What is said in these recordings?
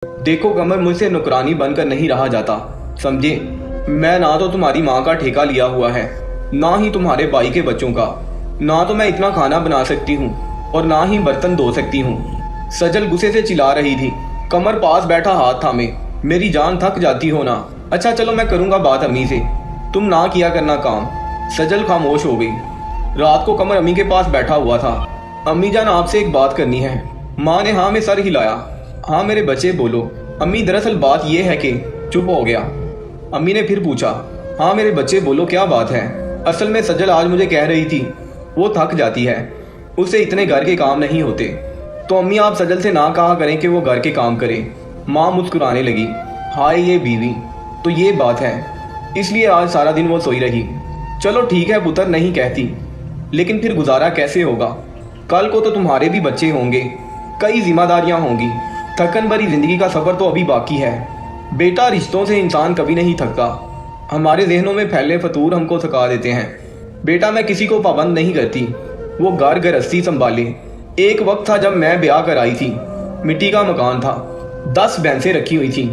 देखो कमर, मुझसे नौकरानी बनकर नहीं रहा जाता, समझे। मैं ना तो तुम्हारी माँ का ठेका लिया हुआ है, ना ही तुम्हारे भाई के बच्चों का। ना तो मैं इतना खाना बना सकती हूँ और ना ही बर्तन धो सकती हूँ। सजल गुस्से से चिल्ला रही थी। कमर पास बैठा हाथ थामे, मेरी जान थक जाती हो ना। अच्छा चलो मैं करूँगा बात अम्मी से, तुम ना किया करना काम। सजल खामोश हो गई। रात को कमर अम्मी के पास बैठा हुआ था। अम्मी जान, आपसे एक बात करनी है। माँ ने हाँ में सर हिलाया। हाँ मेरे बच्चे बोलो। अम्मी, दरअसल बात यह है कि। चुप हो गया। अम्मी ने फिर पूछा, हाँ मेरे बच्चे बोलो, क्या बात है। असल में सजल आज मुझे कह रही थी वो थक जाती है, उससे इतने घर के काम नहीं होते। तो अम्मी आप सजल से ना कहा करें कि वो घर के काम करे। माँ मुस्कुराने लगी। हाय ये बीवी, तो ये बात है, इसलिए आज सारा दिन वो सोई रही। चलो ठीक है पुत्र, नहीं कहती, लेकिन फिर गुजारा कैसे होगा। कल को तो तुम्हारे भी बच्चे होंगे, कई जिम्मेदारियां होंगी। थकन भरी जिंदगी का सफर तो अभी बाकी है। बेटा, रिश्तों से इंसान कभी नहीं थकता। हमारे जहनों में फैले फतूर हमको थका देते हैं। बेटा, मैं किसी को पाबंद नहीं करती, वो घर गृहस्थी संभाले। एक वक्त था जब मैं ब्याह कर आई थी, मिट्टी का मकान था, 10 भैंसें रखी हुई थी।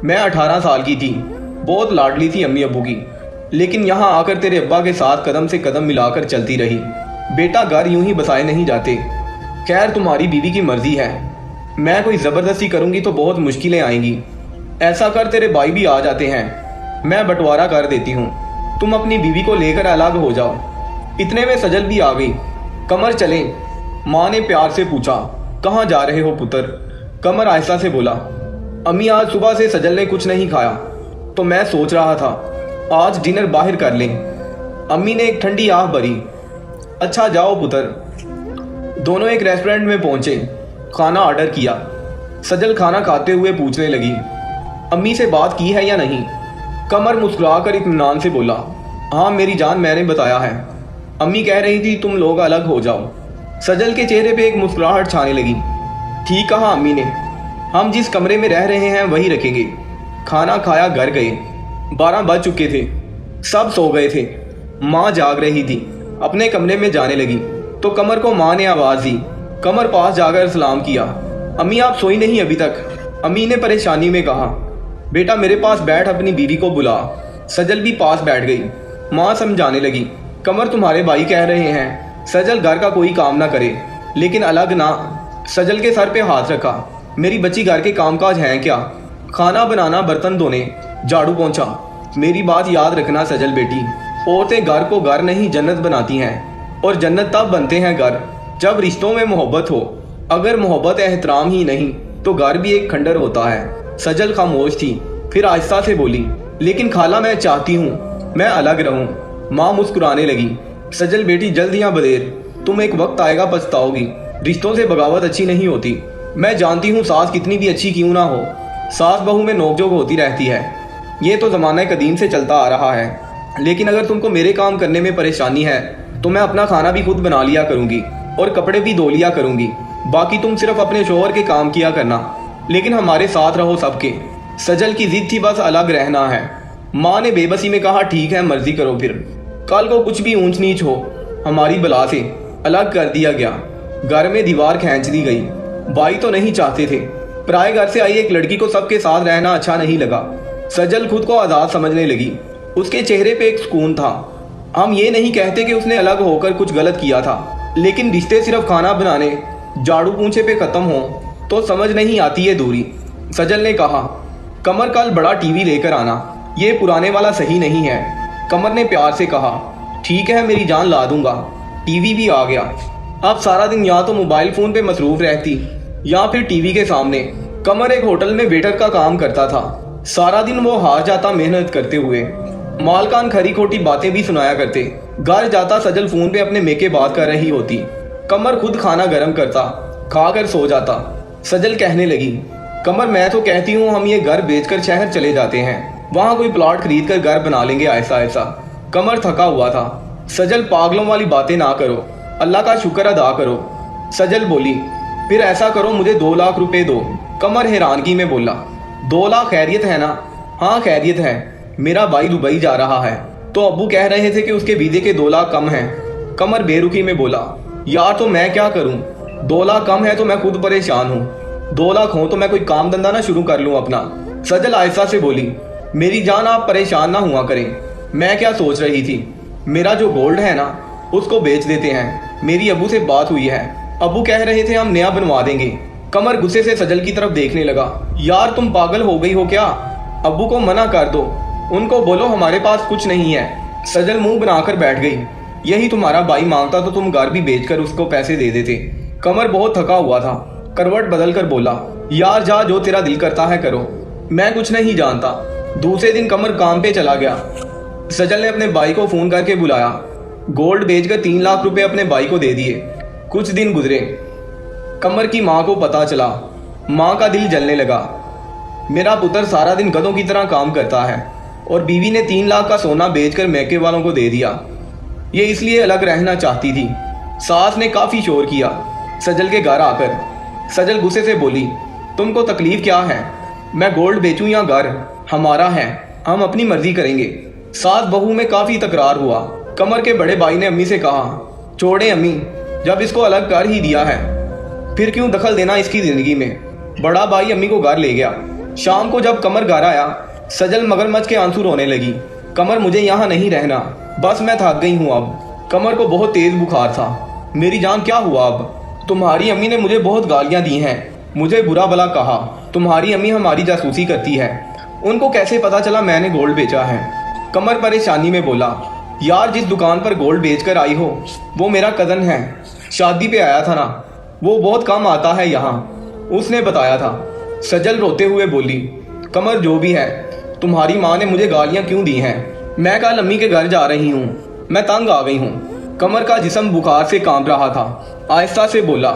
मैं 18 साल की थी, बहुत लाडली थी अम्मी अब्बू की। लेकिन यहाँ आकर तेरे अब्बा के साथ कदम से कदम मिलाकर चलती रही। बेटा, घर यूं ही बसाए नहीं जाते। खैर तुम्हारी बीवी की मर्जी है, मैं कोई ज़बरदस्ती करूंगी तो बहुत मुश्किलें आएंगी। ऐसा कर, तेरे भाई भी आ जाते हैं, मैं बंटवारा कर देती हूँ, तुम अपनी बीवी को लेकर अलग हो जाओ। इतने में सजल भी आ गई। कमर चले, माँ ने प्यार से पूछा। कहाँ जा रहे हो पुत्र। कमर आहिस्ता से बोला, अम्मी आज सुबह से सजल ने कुछ नहीं खाया, तो मैं सोच रहा था आज डिनर बाहर कर लें। अम्मी ने एक ठंडी आह भरी। अच्छा जाओ पुत्र। दोनों एक रेस्टोरेंट में पहुंचे, खाना ऑर्डर किया। सजल खाना खाते हुए पूछने लगी, अम्मी से बात की है या नहीं। कमर मुस्कुराकर इत्मीनान से बोला, हाँ मेरी जान, मैंने बताया है। अम्मी कह रही थी तुम लोग अलग हो जाओ। सजल के चेहरे पे एक मुस्कुराहट छाने लगी। ठीक कहा अम्मी ने, हम जिस कमरे में रह रहे हैं वही रखेंगे। खाना खाया, घर गए। 12 बज चुके थे, सब सो गए थे। माँ जाग रही थी, अपने कमरे में जाने लगी तो कमर को माँ ने आवाज़ दी। कमर पास जाकर सलाम किया। अम्मी आप सोई नहीं अभी तक। अम्मी ने परेशानी में कहा, बेटा मेरे पास बैठ, अपनी बीवी को बुला। सजल भी पास बैठ गई। माँ समझाने लगी, कमर तुम्हारे भाई कह रहे हैं सजल घर का कोई काम ना करे, लेकिन अलग ना। सजल के सर पे हाथ रखा, मेरी बच्ची घर के कामकाज हैं क्या, खाना बनाना, बर्तन धोने, झाड़ू पोंछा। मेरी बात याद रखना सजल बेटी, औरतें घर को घर नहीं जन्नत बनाती हैं, और जन्नत तब बनते हैं घर जब रिश्तों में मोहब्बत हो। अगर मोहब्बत एहतराम ही नहीं तो घर भी एक खंडर होता है। सजल खामोश थी, फिर आहिस्ता से बोली, लेकिन खाला मैं चाहती हूँ मैं अलग रहूँ। माँ मुस्कुराने लगी। सजल बेटी जल्द यहाँ बदेर, तुम एक वक्त आएगा पछताओगी। रिश्तों से बगावत अच्छी नहीं होती। मैं जानती हूँ सास कितनी भी अच्छी क्यों ना हो, सास बहू में नोकझोंक होती रहती है, ये तो ज़माना कदीम से चलता आ रहा है। लेकिन अगर तुमको मेरे काम करने में परेशानी है तो मैं अपना खाना भी खुद बना लिया करूँगी और कपड़े भी धो लिया करूँगी। बाकी तुम सिर्फ अपने शोहर के काम किया करना, लेकिन हमारे साथ रहो सबके। सजल की जिद थी बस अलग रहना है। माँ ने बेबसी में कहा, ठीक है मर्जी करो, फिर कल को कुछ भी ऊंच नीच हो हमारी बला से अलग कर दिया गया। घर में दीवार खींच दी गई। भाई तो नहीं चाहते थे, पराए घर से आई एक लड़की को सबके साथ रहना अच्छा नहीं लगा। सजल खुद को आज़ाद समझने लगी। उसके चेहरे पे एक सुकून था। हम ये नहीं कहते कि उसने अलग होकर कुछ गलत किया था, लेकिन रिश्ते सिर्फ खाना बनाने, झाड़ू पोंछे पे ख़त्म हो तो समझ नहीं आती है दूरी। सजल ने कहा, कमर कल बड़ा टीवी लेकर आना, ये पुराने वाला सही नहीं है। कमर ने प्यार से कहा, ठीक है मेरी जान, ला दूंगा। टीवी भी आ गया। अब सारा दिन या तो मोबाइल फ़ोन पे मसरूफ रहती या फिर टीवी के सामने। कमर एक होटल में वेटर का काम करता था। सारा दिन वो हार जाता मेहनत करते हुए। मालकान खरी खोटी बातें भी सुनाया करते। घर जाता सजल फोन पे अपने मेके बात कर रही होती। कमर खुद खाना गर्म करता, खाकर सो जाता। सजल कहने लगी, कमर मैं तो कहती हूँ हम ये घर बेचकर शहर चले जाते हैं, वहाँ कोई प्लॉट खरीद कर घर बना लेंगे ऐसा ऐसा। कमर थका हुआ था। सजल पागलों वाली बातें ना करो, अल्लाह का शुक्र अदा करो। सजल बोली, फिर ऐसा करो मुझे 2 लाख रुपए दो। कमर हैरानगी में बोला, 2 लाख खैरियत है ना। हाँ खैरियत है, मेरा भाई दुबई जा रहा है तो अब्बू कह रहे थे कि उसके वीजे के 2 लाख कम हैं। कमर बेरुखी में बोला, यार तो मैं क्या करूं, 2 लाख कम है तो मैं खुद परेशान हूं। 2 लाख हो तो मैं कोई काम धंधा ना शुरू कर लूं अपना। सजल आयशा से बोली, मेरी जान आप परेशान ना हुआ करें। मैं क्या सोच रही थी, मेरा जो गोल्ड है ना उसको बेच देते हैं। मेरी अबू से बात हुई है, अबू कह रहे थे हम नया बनवा देंगे। कमर गुस्से से सजल की तरफ देखने लगा। यार तुम पागल हो गई हो क्या? अबू को मना कर दो, उनको बोलो हमारे पास कुछ नहीं है। सजल मुंह बनाकर बैठ गई। यही तुम्हारा भाई मांगता तो तुम घर भी बेचकर उसको पैसे दे देते। कमर बहुत थका हुआ था, करवट बदल कर बोला, यार जा जो तेरा दिल करता है करो, मैं कुछ नहीं जानता। दूसरे दिन कमर काम पे चला गया। सजल ने अपने भाई को फोन करके बुलाया। गोल्ड बेचकर 3 लाख रुपए अपने भाई को दे दिए। कुछ दिन गुजरे, कमर की माँ को पता चला। माँ का दिल जलने लगा। मेरा पुत्र सारा दिन गधों की तरह काम करता है और बीवी ने 3 लाख का सोना बेचकर मैके वालों को दे दिया। ये इसलिए अलग रहना चाहती थी। सास ने काफी शोर किया सजल के घर आकर। सजल गुस्से से बोली, तुमको तकलीफ क्या है? मैं गोल्ड बेचूं या घर? हमारा है, हम अपनी मर्जी करेंगे। सास बहू में काफी तकरार हुआ। कमर के बड़े भाई ने अम्मी से कहा, छोड़े अम्मी, जब इसको अलग कर ही दिया है फिर क्यों दखल देना इसकी जिंदगी में। बड़ा भाई अम्मी को घर ले गया। शाम को जब कमर घर आया, सजल मगरमच्छ के आंसू रोने लगी। कमर मुझे यहाँ नहीं रहना, बस मैं थक गई हूँ अब। कमर को बहुत तेज बुखार था। मेरी जान क्या हुआ अब? तुम्हारी अम्मी ने मुझे बहुत गालियाँ दी हैं, मुझे बुरा भला कहा। तुम्हारी अम्मी हमारी जासूसी करती है, उनको कैसे पता चला मैंने गोल्ड बेचा है? कमर परेशानी में बोला, यार जिस दुकान पर गोल्ड बेचकर आई हो वो मेरा कज़न है, शादी पे आया था ना, वो बहुत कम आता है यहाँ, उसने बताया था। सजल रोते हुए बोली, कमर जो भी है, तुम्हारी माँ ने मुझे गालियाँ क्यों दी हैं? मैं कल अम्मी के घर जा रही हूँ, मैं तंग आ गई हूँ। कमर का जिस्म बुखार से कांप रहा था। आहिस्ता से बोला,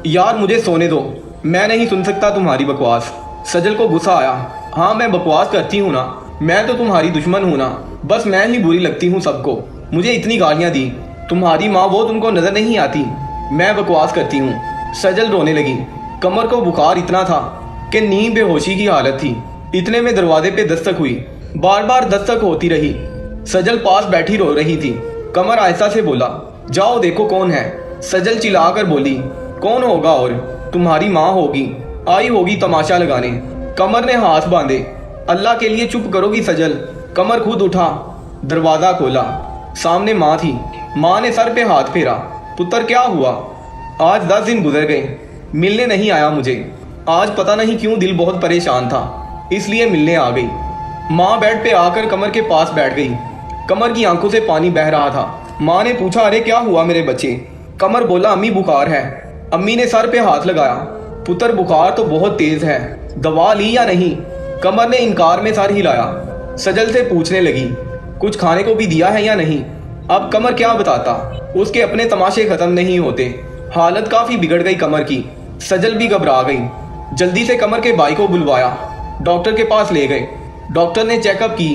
यार मुझे सोने दो, मैं नहीं सुन सकता तुम्हारी बकवास। सजल को गुस्सा आया। हाँ मैं बकवास करती हूँ ना, मैं तो तुम्हारी दुश्मन हूँ ना, बस मैं ही बुरी लगती हूँ सबको। मुझे इतनी गालियाँ दी, तुम्हारी माँ वो तुमको नजर नहीं आती? मैं बकवास करती हूँ। सजल रोने लगी। कमर को बुखार इतना था कि नींद बेहोशी की हालत थी। इतने में दरवाजे पे दस्तक हुई। बार बार दस्तक होती रही। सजल पास बैठी रो रही थी। कमर आयशा से बोला, जाओ देखो कौन है। सजल चिल्लाकर बोली, कौन होगा और? तुम्हारी माँ होगी, आई होगी तमाशा लगाने। कमर ने हाथ बांधे। अल्लाह के लिए चुप करोगी सजल? कमर खुद उठा, दरवाजा खोला। सामने माँ थी। माँ ने सर पे हाथ फेरा। पुत्र क्या हुआ? आज 10 दिन गुजर गए, मिलने नहीं आया मुझे। आज पता नहीं क्यों दिल बहुत परेशान था, इसलिए मिलने आ गई। माँ बेड पे आकर कमर के पास बैठ गई। कमर की आंखों से पानी बह रहा था। माँ ने पूछा, अरे क्या हुआ मेरे बच्चे? कमर बोला, अम्मी बुखार है। अम्मी ने सर पे हाथ लगाया। पुत्र बुखार तो बहुत तेज है, दवा ली या नहीं? कमर ने इनकार में सर हिलाया। सजल से पूछने लगी, कुछ खाने को भी दिया है या नहीं? अब कमर क्या बताता, उसके अपने तमाशे खत्म नहीं होते। हालत काफी बिगड़ गई कमर की। सजल भी घबरा गई। जल्दी से कमर के भाई को बुलवाया, डॉक्टर के पास ले गए। डॉक्टर ने चेकअप की,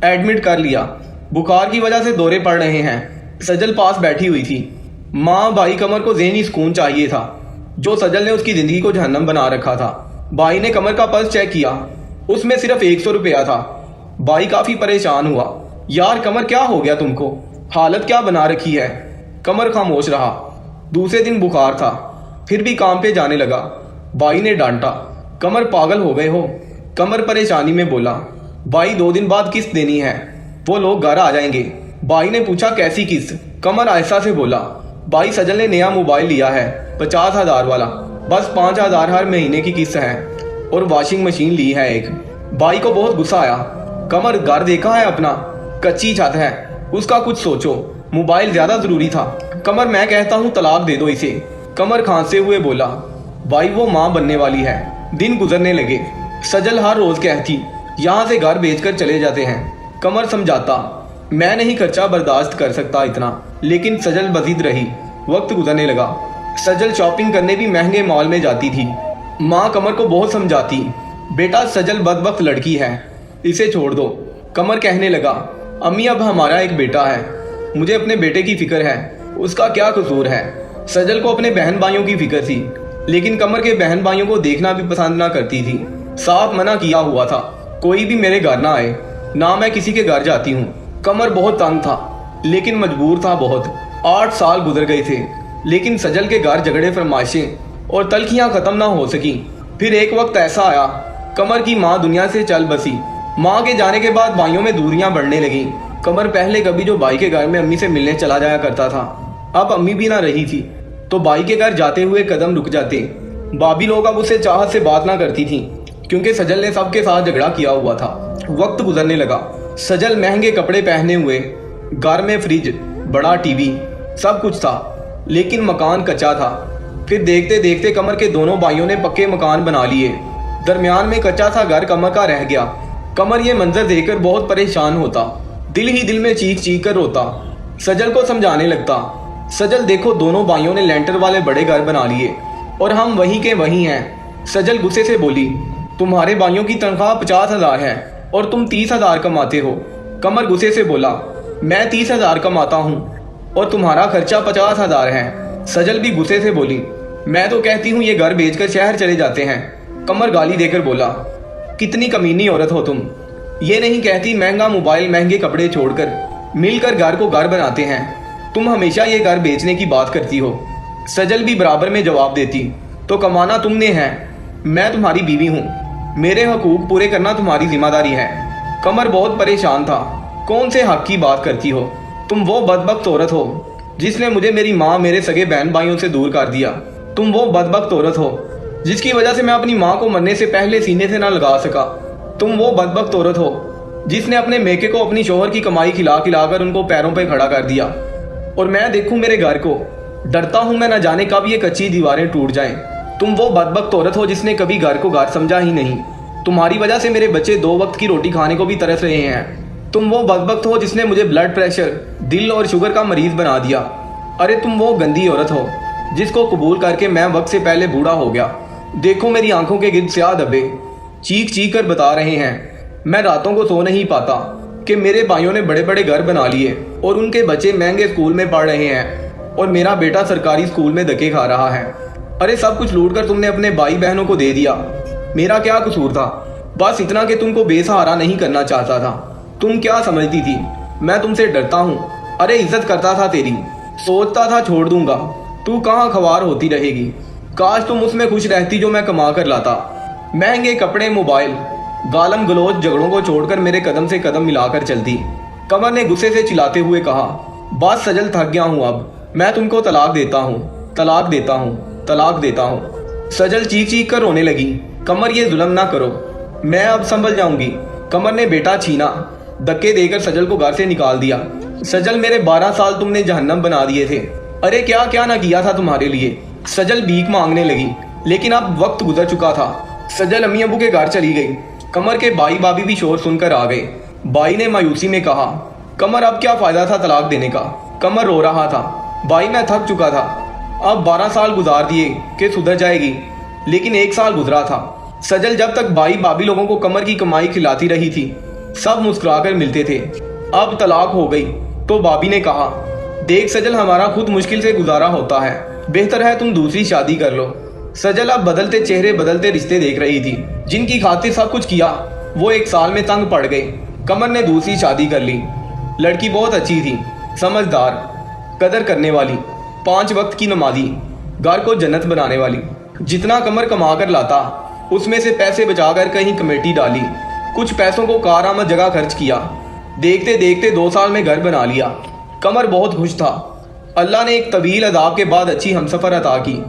एडमिट कर लिया। बुखार की वजह से दौरे पड़ रहे हैं। सजल पास बैठी हुई थी। माँ भाई कमर को ज़हनी सुकून चाहिए था, जो सजल ने उसकी जिंदगी को जहन्नम बना रखा था। भाई ने कमर का पर्स चेक किया, उसमें सिर्फ 100 रुपया था। भाई काफी परेशान हुआ, यार कमर क्या हो गया तुमको? हालत क्या बना रखी है? कमर खामोश रहा। दूसरे दिन बुखार था, फिर भी काम पे जाने लगा। भाई ने डांटा, कमर पागल हो गए हो? कमर परेशानी में बोला, भाई 2 दिन बाद किस्त देनी है, वो लोग घर आ जाएंगे। भाई ने पूछा, कैसी किस्त? कमर आयशा से बोला, भाई सजल ने नया मोबाइल लिया है 50,000 वाला, बस 5,000 हर महीने की किस्त है, और वॉशिंग मशीन ली है एक। भाई को बहुत गुस्सा आया। कमर घर देखा है अपना, कच्ची छत है, उसका कुछ सोचो। मोबाइल ज्यादा जरूरी था। कमर मैं कहता हूँ तलाक दे दो इसे। कमर खांसते हुए बोला, भाई वो माँ बनने वाली है। दिन गुजरने लगे। सजल हर रोज कहती, यहाँ से घर बेचकर चले जाते हैं। कमर समझाता, मैं नहीं खर्चा बर्दाश्त कर सकता इतना, लेकिन सजल बजीद रही। वक्त गुजरने लगा। सजल शॉपिंग करने भी महंगे मॉल में जाती थी। माँ कमर को बहुत समझाती, बेटा सजल बदबख्त लड़की है, इसे छोड़ दो। कमर कहने लगा, अम्मी अब हमारा एक बेटा है, मुझे अपने बेटे की फिक्र है, उसका क्या कसूर है? सजल को अपने बहन भाइयों की फिक्र थी, लेकिन कमर के बहन भाइयों को देखना भी पसंद ना करती थी। साफ मना किया हुआ था, कोई भी मेरे घर ना आए, ना मैं किसी के घर जाती हूँ। कमर बहुत तंग था, लेकिन मजबूर था बहुत। 8 साल गुजर गए थे, लेकिन सजल के घर झगड़े फरमाइशें और तलखियाँ खत्म ना हो सकी। फिर एक वक्त ऐसा आया, कमर की माँ दुनिया से चल बसी। माँ के जाने के बाद भाइयों में दूरियां बढ़ने लगीं। कमर पहले कभी जो भाई के घर में अम्मी से मिलने चला जाया करता था, अब अम्मी भी ना रही थी तो भाई के घर जाते हुए कदम रुक जाते। भाभी लोग अब उससे चाहत से बात ना करती थी क्योंकि सजल ने सबके साथ झगड़ा किया हुआ था। वक्त गुजरने लगा। सजल महंगे कपड़े पहने हुए, घर में फ्रिज, बड़ा टीवी, सब कुछ था, लेकिन मकान कच्चा था। फिर देखते देखते कमर के दोनों भाइयों ने पक्के मकान बना लिए। दरमियान में कच्चा सा घर कमर का रह गया। कमर ये मंजर देखकर बहुत परेशान होता, दिल ही दिल में चीख चीख कर रोता। सजल को समझाने लगता, सजल देखो दोनों भाइयों ने लेंटर वाले बड़े घर बना लिए और हम वहीं के वहीं हैं। सजल गुस्से से बोली, तुम्हारे भाइयों की तनख्वाह 50,000 है और तुम 30,000 कमाते हो। कमर गुस्से से बोला, मैं 30,000 कमाता हूँ और तुम्हारा खर्चा 50,000 है। सजल भी गुस्से से बोली, मैं तो कहती हूँ ये घर बेचकर शहर चले जाते हैं। कमर गाली देकर बोला, कितनी कमीनी औरत हो तुम, ये नहीं कहती महंगा मोबाइल महंगे कपड़े छोड़कर मिलकर घर को घर बनाते हैं, तुम हमेशा ये घर बेचने की बात करती हो। सजल भी बराबर में जवाब देती, तो कमाना तुमने है, मैं तुम्हारी बीवी हूँ, मेरे हकूक पूरे करना तुम्हारी जिम्मेदारी है। कमर बहुत परेशान था, कौन से हक की बात करती हो, तुम वो बदबख्त औरत हो जिसने मुझे मेरी माँ मेरे सगे बहन भाइयों से दूर कर दिया। तुम वो बदबख्त औरत हो जिसकी वजह से मैं अपनी माँ को मरने से पहले सीने से ना लगा सका। तुम वो बदबख्त औरत हो जिसने अपने मेके को अपनी शोहर की कमाई खिला खिलाकर उनको पैरों पे खड़ा कर दिया। और मैं देखूं मेरे घर को, डरता हूं मैं न जाने कब ये कच्ची दीवारें टूट जाएं। तुम वो बदबख्त औरत हो जिसने कभी घर को घर समझा ही नहीं। तुम्हारी वजह से मेरे बच्चे 2 वक्त की रोटी खाने को भी तरस रहे हैं। तुम वो बदबख्त हो जिसने मुझे ब्लड प्रेशर, दिल और शुगर का मरीज बना दिया। अरे तुम वो गंदी औरत हो जिसको कबूल करके मैं वक्त से पहले बूढ़ा हो गया। देखो मेरी आंखों के गिर्द स्याह धब्बे चीख चीख कर बता रहे हैं। मैं रातों को सो नहीं पाता कि मेरे भाइयों ने बड़े बड़े घर बना लिए और उनके बच्चे महंगे स्कूल में पढ़ रहे हैं और मेरा बेटा सरकारी स्कूल में धक्के खा रहा है। अरे सब कुछ लूट कर तुमने अपने भाई बहनों को दे दिया, मेरा क्या कसूर था? बस इतना कि तुमको बेसहारा नहीं करना चाहता था। तुम क्या समझती थी मैं तुमसे डरता हूँ? अरे इज्जत करता था तेरी, सोचता था छोड़ दूंगा, तू कहाँ खवार होती रहेगी। काश तुम उसमें खुश रहती जो मैं कमा कर लाता। महंगे कपड़े, मोबाइल, गालम गलोच झगड़ों को छोड़कर मेरे कदम से कदम मिलाकर चलती। कमर ने गुस्से से चिल्लाते हुए कहा, बस सजल, थक गया हूँ अब, मैं तुमको तलाक देता हूँ, तलाक देता हूँ, तलाक देता हूँ। सजल चीख चीख कर रोने लगी। कमर ये जुल्म ना करो, मैं अब संभल जाऊंगी। कमर ने बेटा छीना, धक्के देकर सजल को घर से निकाल दिया। सजल, मेरे 12 साल तुमने जहन्नम बना दिए थे। अरे क्या क्या ना किया था तुम्हारे लिए। सजल भीख मांगने लगी, लेकिन अब वक्त गुजर चुका था। सजल अम्मी अबू के घर चली गई। कमर के भाई भाभी भी शोर सुनकर आ गए। भाई ने मायूसी में कहा, कमर अब क्या फायदा था तलाक देने का। कमर रो रहा था, भाई मैं थक चुका था, अब 12 साल गुजार दिए कि सुधर जाएगी, लेकिन 1 साल गुजरा था। सजल जब तक भाई भाभी लोगों को कमर की कमाई खिलाती रही थी, सब मुस्कुराकर मिलते थे। अब तलाक हो गई तो भाभी ने कहा, देख सजल, हमारा खुद मुश्किल से गुजारा होता है, बेहतर है तुम दूसरी शादी कर लो। सजल अब बदलते चेहरे बदलते रिश्ते देख रही थी। जिनकी खातिर सब कुछ किया वो 1 साल में तंग पड़ गए। कमर ने दूसरी शादी कर ली। लड़की बहुत अच्छी थी, समझदार, कदर करने वाली, 5 वक्त की नमाजी, घर को जन्नत बनाने वाली। जितना कमर कमा कर लाता उसमें से पैसे बचाकर कहीं कमेटी डाली, कुछ पैसों को कारआमद जगह खर्च किया। देखते देखते 2 साल में घर बना लिया। कमर बहुत खुश था। अल्लाह ने एक तवील अदाब के बाद अच्छी हमसफर अता की।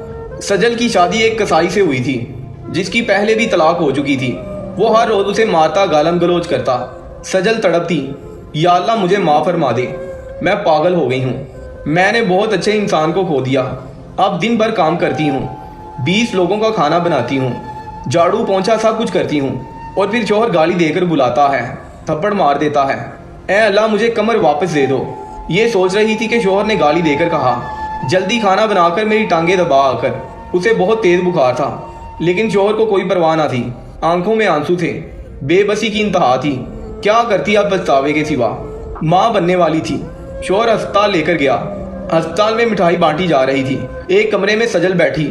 सजल की शादी एक कसाई से हुई थी जिसकी पहले भी तलाक हो चुकी थी। वो हर रोज उसे मारता, गालम गलोच करता। सजल तड़पती, या अल्लाह मुझे माफ फरमा दे, मैं पागल हो गई हूँ, मैंने बहुत अच्छे इंसान को खो दिया। अब दिन भर काम करती हूँ, 20 लोगों का खाना बनाती हूँ, झाड़ू पोंछा सब कुछ करती हूँ, और फिर शोहर गाली देकर बुलाता है, थप्पड़ मार देता है। ऐ अल्लाह मुझे कमर वापस दे दो। ये सोच रही थी कि शोहर ने गाली देकर कहा, जल्दी खाना बनाकर मेरी टांगे दबा आकर। उसे बहुत तेज बुखार था, लेकिन शोहर को कोई परवाह ना थी। आंखों में आंसू थे, बेबसी की इंतहा थी। क्या करती अब पछतावे के सिवा। माँ बनने वाली थी। शोहर अस्पताल लेकर गया। अस्पताल में मिठाई बांटी जा रही थी। एक कमरे में सजल बैठी,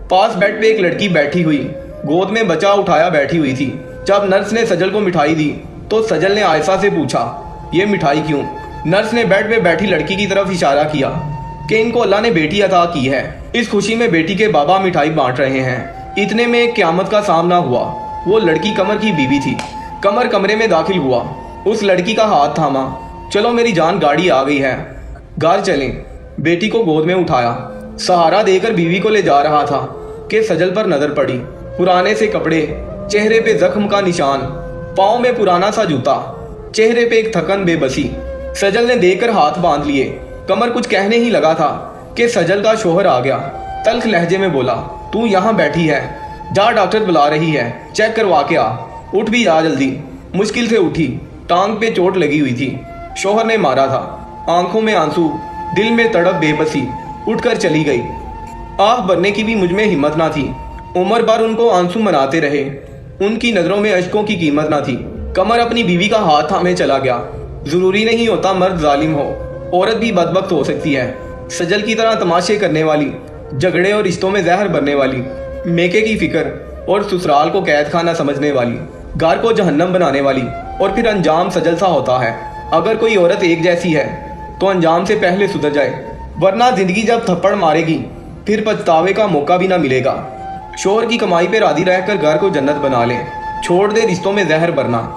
पास बेड पे एक लड़की बैठी हुई, गोद में बच्चा उठाया बैठी हुई थी। जब नर्स ने सजल को मिठाई दी तो सजल ने आयशा से पूछा, ये मिठाई क्यों? नर्स ने बेड पे बैठी लड़की की तरफ इशारा किया कि इनको अल्लाह ने बेटी अता की है। इस खुशी में बेटी के बाबा मिठाई बांट रहे हैं। इतने में एक क़यामत का सामना हुआ। वो लड़की कमर की बीवी थी। कमर कमरे में दाखिल हुआ, उस लड़की का हाथ थामा। चलो मेरी जान, गाड़ी आ गई है, घर चलें। बेटी को गोद में उठाया, सहारा देकर बीवी को ले जा रहा था कि सजल पर नजर पड़ी। पुराने से कपड़े, चेहरे पे जख्म का निशान, पाँव में पुराना सा जूता, चेहरे पे एक थकन बेबसी। सजल ने देखकर हाथ बांध लिए। कमर कुछ कहने ही लगा था कि सजल का शोहर आ गया। तल्ख लहजे में बोला, तू यहाँ बैठी है, जा डॉक्टर बुला रही है, चेक करवा के आ। उठ भी जा जल्दी। मुश्किल से उठी, टांग पे चोट लगी हुई थी, शोहर ने मारा था। आंखों में आंसू, दिल में तड़प बेबसी। उठकर चली गई। आह भरने की भी मुझमें हिम्मत ना थी। उम्र भर उनको आंसू मनाते रहे, उनकी नजरों में अश्कों की कीमत ना थी। कमर अपनी बीवी का हाथ थामे चला गया। जरूरी नहीं होता मर्द जालिम हो, औरत भी बदबख्त हो सकती है। सजल की तरह तमाशे करने वाली, झगड़े और रिश्तों में जहर भरने वाली, मेके की फिक्र और ससुराल को कैद खाना समझने वाली, घर को जहन्नम बनाने वाली, और फिर अंजाम सजल सा होता है। अगर कोई औरत एक जैसी है तो अंजाम से पहले सुधर जाए, वरना जिंदगी जब थप्पड़ मारेगी फिर पछतावे का मौका भी ना मिलेगा। शोहर की कमाई पे राजी रहकर घर को जन्नत बना ले, छोड़ दे रिश्तों में जहर भरना।